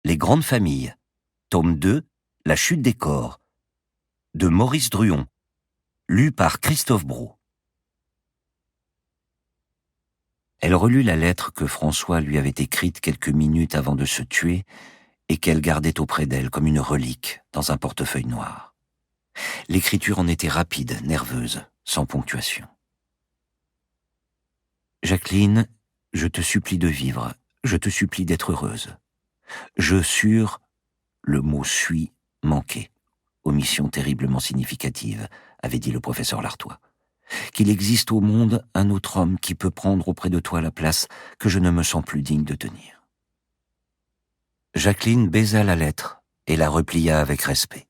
Les grandes familles, tome 2, La chute des corps, de Maurice Druon, lu par Christophe Brault. Elle relut la lettre que François lui avait écrite quelques minutes avant de se tuer et qu'elle gardait auprès d'elle comme une relique dans un portefeuille noir. L'écriture en était rapide, nerveuse, sans ponctuation. « Jacqueline, je te supplie de vivre, je te supplie d'être heureuse. Je sur, le mot suis, manqué, omission terriblement significative, avait dit le professeur Lartois. Qu'il existe au monde un autre homme qui peut prendre auprès de toi la place que je ne me sens plus digne de tenir. » Jacqueline baisa la lettre et la replia avec respect.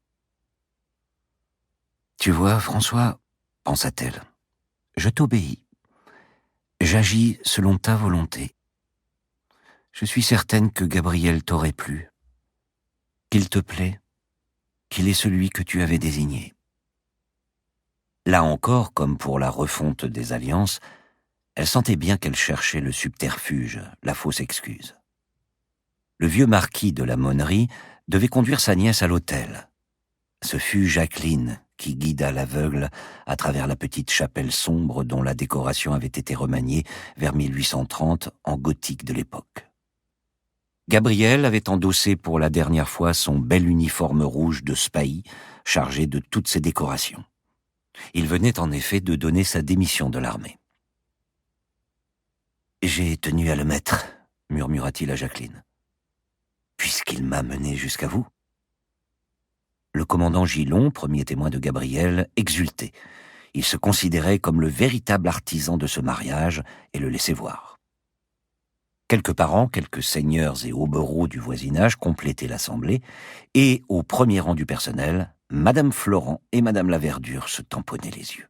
« Tu vois, François, pensa-t-elle, je t'obéis. J'agis selon ta volonté. Je suis certaine que Gabriel t'aurait plu, qu'il te plaît, qu'il est celui que tu avais désigné. » Là encore, comme pour la refonte des alliances, elle sentait bien qu'elle cherchait le subterfuge, la fausse excuse. Le vieux marquis de la Monnerie devait conduire sa nièce à l'hôtel. Ce fut Jacqueline qui guida l'aveugle à travers la petite chapelle sombre dont la décoration avait été remaniée vers 1830 en gothique de l'époque. Gabriel avait endossé pour la dernière fois son bel uniforme rouge de Spahi, chargé de toutes ses décorations. Il venait en effet de donner sa démission de l'armée. « J'ai tenu à le mettre, » murmura-t-il à Jacqueline, « puisqu'il m'a mené jusqu'à vous. » Le commandant Gillon, premier témoin de Gabriel, exultait. Il se considérait comme le véritable artisan de ce mariage et le laissait voir. Quelques parents, quelques seigneurs et hobereaux du voisinage complétaient l'assemblée, et au premier rang du personnel, Madame Florent et Madame Laverdure se tamponnaient les yeux.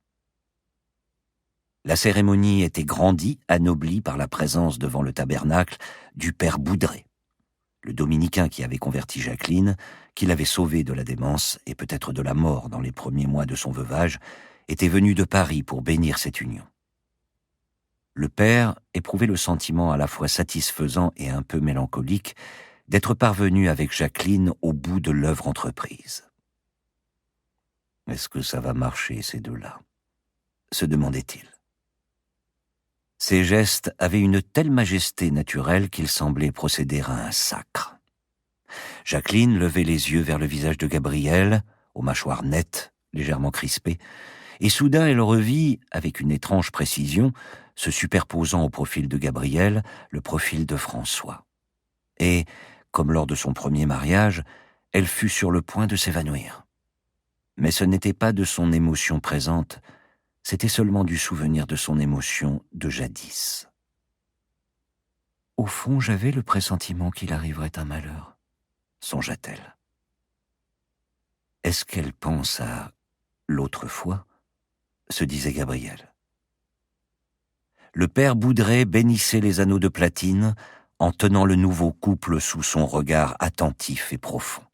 La cérémonie était grandie, anoblie par la présence devant le tabernacle du père Boudret, le dominicain qui avait converti Jacqueline, qui l'avait sauvée de la démence et peut-être de la mort dans les premiers mois de son veuvage, était venu de Paris pour bénir cette union. Le père éprouvait le sentiment à la fois satisfaisant et un peu mélancolique d'être parvenu avec Jacqueline au bout de l'œuvre entreprise. « Est-ce que ça va marcher, ces deux-là » se demandait-il. Ses gestes avaient une telle majesté naturelle qu'ils semblaient procéder à un sacre. Jacqueline levait les yeux vers le visage de Gabriel, aux mâchoires nettes, légèrement crispées, et soudain elle revit, avec une étrange précision, se superposant au profil de Gabriel, le profil de François. Et, comme lors de son premier mariage, elle fut sur le point de s'évanouir. Mais ce n'était pas de son émotion présente, c'était seulement du souvenir de son émotion de jadis. « Au fond, j'avais le pressentiment qu'il arriverait un malheur, » songea-t-elle. Est-ce qu'elle pense à l'autre fois, se disait Gabriel. Le père Boudret bénissait les anneaux de platine en tenant le nouveau couple sous son regard attentif et profond.